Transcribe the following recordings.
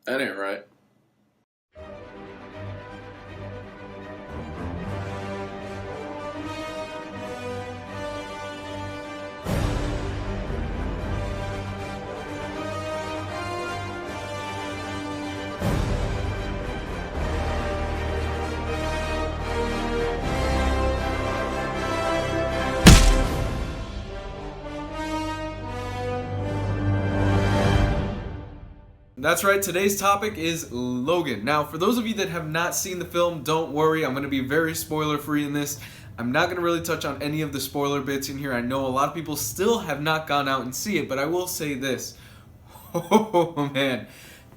That ain't right. That's right, today's topic is Logan. Now, for those of you that have not seen the film, don't worry, I'm going to be very spoiler free in this. I'm not going to really touch on any of the spoiler bits in here. I know a lot of people still have not gone out and see it, but I will say this. Oh man,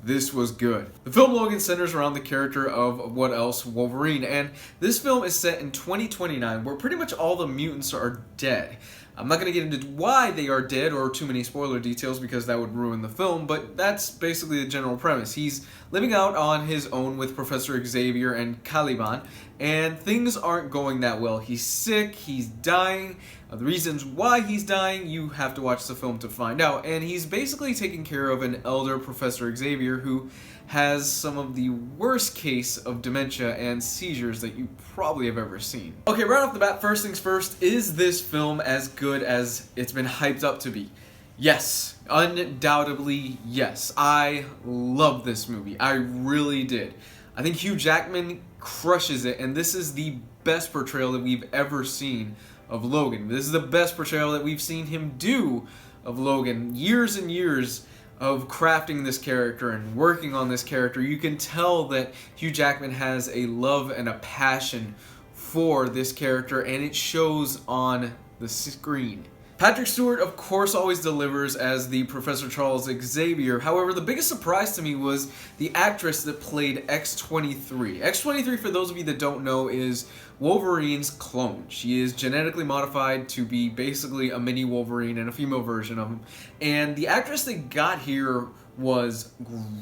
this was good. The film Logan centers around the character of what else, Wolverine, and this film is set in 2029 where pretty much all the mutants are dead. I'm not going to get into why they are dead or too many spoiler details because that would ruin the film, but that's basically the general premise. He's living out on his own with Professor Xavier and Caliban, and things aren't going that well. He's sick, he's dying. The reasons why he's dying, you have to watch the film to find out, and he's basically taking care of an elder Professor Xavier who has some of the worst case of dementia and seizures that you probably have ever seen. Okay, right off the bat, first things first, is this film as good as it's been hyped up to be? Yes, undoubtedly yes. I love this movie. I really did. I think Hugh Jackman crushes it, and this is the best portrayal that we've ever seen of Logan. This is the best portrayal that we've seen him do of Logan. Years and years of crafting this character and working on this character, you can tell that Hugh Jackman has a love and a passion for this character, and it shows on the screen. Patrick Stewart, of course, always delivers as the Professor Charles Xavier. However, the biggest surprise to me was the actress that played X-23. X-23, for those of you that don't know, is Wolverine's clone. She is genetically modified to be basically a mini Wolverine and a female version of him. And the actress that got here was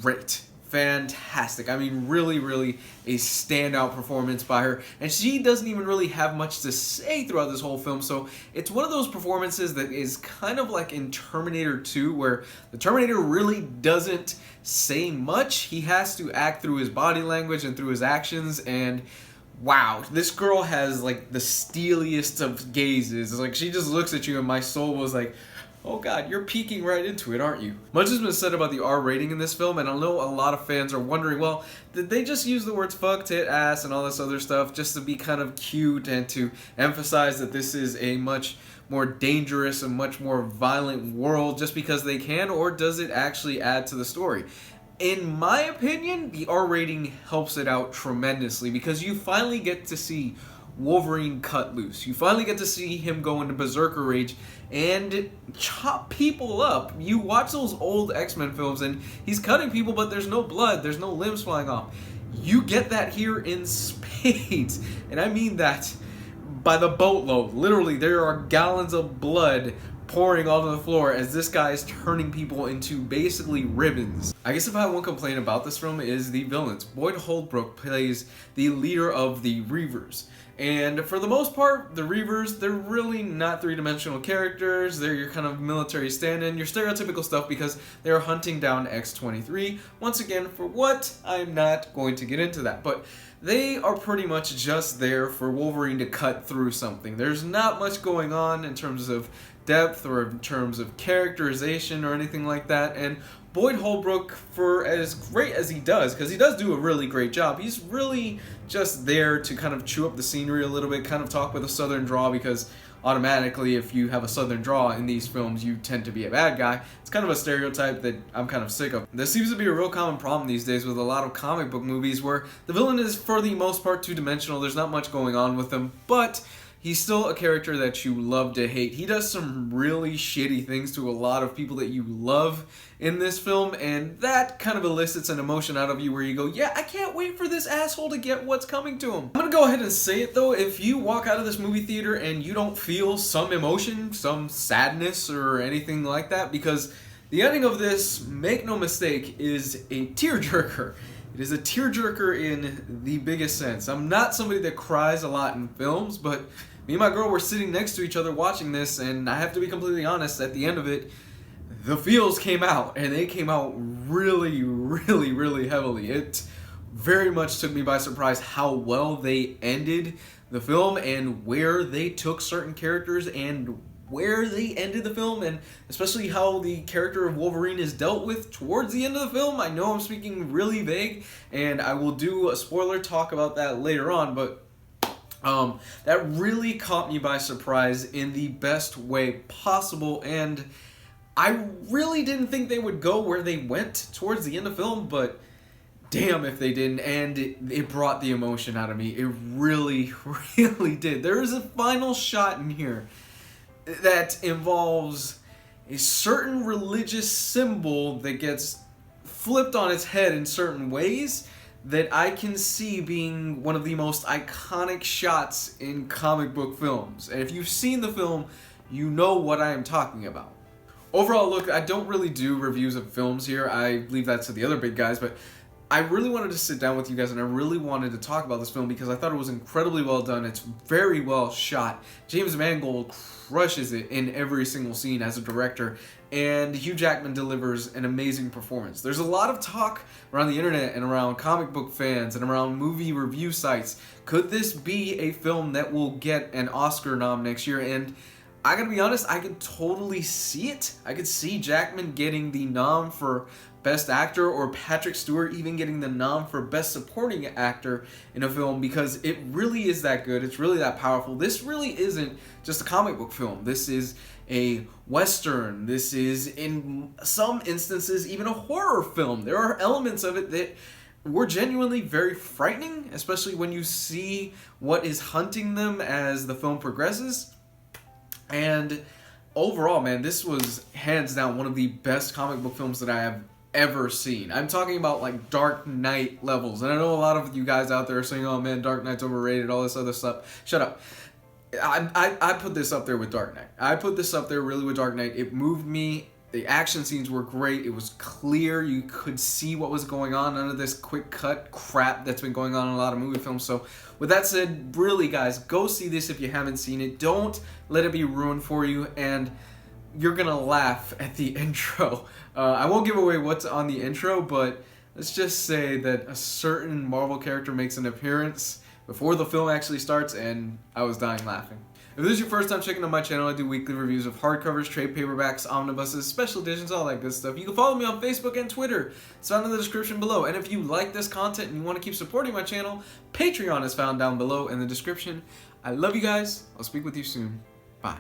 great. Fantastic. I mean, really, really a standout performance by her. And she doesn't even really have much to say throughout this whole film, so it's one of those performances that is kind of like in Terminator 2, where the Terminator really doesn't say much. He has to act through his body language and through his actions, and wow, this girl has like the steeliest of gazes. It's like she just looks at you and my soul was like, oh god, you're peeking right into it, aren't you? Much has been said about the R rating in this film, and I know a lot of fans are wondering, well, did they just use the words fuck, tit, ass, and all this other stuff just to be kind of cute and to emphasize that this is a much more dangerous and much more violent world just because they can, or does it actually add to the story? In my opinion, the R rating helps it out tremendously because you finally get to see Wolverine cut loose. You finally get to see him go into berserker rage and chop people up. You watch those old X-Men films and he's cutting people, but there's no blood, there's no limbs flying off. You get that here in spades, and I mean that by the boatload. Literally, there are gallons of blood pouring onto the floor as this guy is turning people into basically ribbons. I guess if I have one complaint about this film is the villains. Boyd Holbrook plays the leader of the Reavers. And for the most part, the Reavers, they're really not three-dimensional characters. They're your kind of military stand-in, your stereotypical stuff because they're hunting down X-23. Once again, for what? I'm not going to get into that. But they are pretty much just there for Wolverine to cut through something. There's not much going on in terms of depth or in terms of characterization or anything like that, and Boyd Holbrook, for as great as he does, because he does do a really great job, he's really just there to kind of chew up the scenery a little bit, kind of talk with a southern drawl, because automatically if you have a southern drawl in these films, you tend to be a bad guy. It's kind of a stereotype that I'm kind of sick of. This seems to be a real common problem these days with a lot of comic book movies where the villain is, for the most part, two-dimensional. There's not much going on with him, but he's still a character that you love to hate. He does some really shitty things to a lot of people that you love in this film, and that kind of elicits an emotion out of you where you go, yeah, I can't wait for this asshole to get what's coming to him. I'm gonna go ahead and say it though, if you walk out of this movie theater and you don't feel some emotion, some sadness or anything like that, because the ending of this, make no mistake, is a tearjerker. It is a tearjerker in the biggest sense. I'm not somebody that cries a lot in films, but me and my girl were sitting next to each other watching this, and I have to be completely honest, at the end of it, the feels came out, and they came out really, really, really heavily. It very much took me by surprise how well they ended the film and where they took certain characters and where they ended the film, and especially how the character of Wolverine is dealt with towards the end of the film. I know I'm speaking really vague, and I will do a spoiler talk about that later on, but that really caught me by surprise in the best way possible, and I really didn't think they would go where they went towards the end of the film, but damn if they didn't, and it brought the emotion out of me. It really, really did. There is a final shot in here that involves a certain religious symbol that gets flipped on its head in certain ways that I can see being one of the most iconic shots in comic book films. And if you've seen the film, you know what I am talking about. Overall, look, I don't really do reviews of films here. I leave that to the other big guys, but I really wanted to sit down with you guys, and I really wanted to talk about this film because I thought it was incredibly well done. It's very well shot. James Mangold crushes it in every single scene as a director, and Hugh Jackman delivers an amazing performance. There's a lot of talk around the internet and around comic book fans and around movie review sites. Could this be a film that will get an Oscar nom next year? And I gotta be honest, I could totally see it. I could see Jackman getting the nom for Best Actor, or Patrick Stewart even getting the nom for Best Supporting Actor in a film, because it really is that good. It's really that powerful. This really isn't just a comic book film. This is a Western. This is, in some instances, even a horror film. There are elements of it that were genuinely very frightening, especially when you see what is hunting them as the film progresses. And overall, man, this was hands down one of the best comic book films that I have ever seen. I'm talking about like Dark Knight levels. And I know a lot of you guys out there are saying, oh man, Dark Knight's overrated, all this other stuff. Shut up. I put this up there with Dark Knight. I put this up there really with Dark Knight. It moved me. The action scenes were great. It was clear. You could see what was going on. None of this quick cut crap that's been going on in a lot of movie films. So with that said, really guys, go see this if you haven't seen it. Don't let it be ruined for you, and you're gonna laugh at the intro. I won't give away what's on the intro, but let's just say that a certain Marvel character makes an appearance before the film actually starts, and I was dying laughing. If this is your first time checking out my channel, I do weekly reviews of hardcovers, trade paperbacks, omnibuses, special editions, all that good stuff. You can follow me on Facebook and Twitter. It's found in the description below. And if you like this content and you want to keep supporting my channel, Patreon is found down below in the description. I love you guys. I'll speak with you soon. Bye.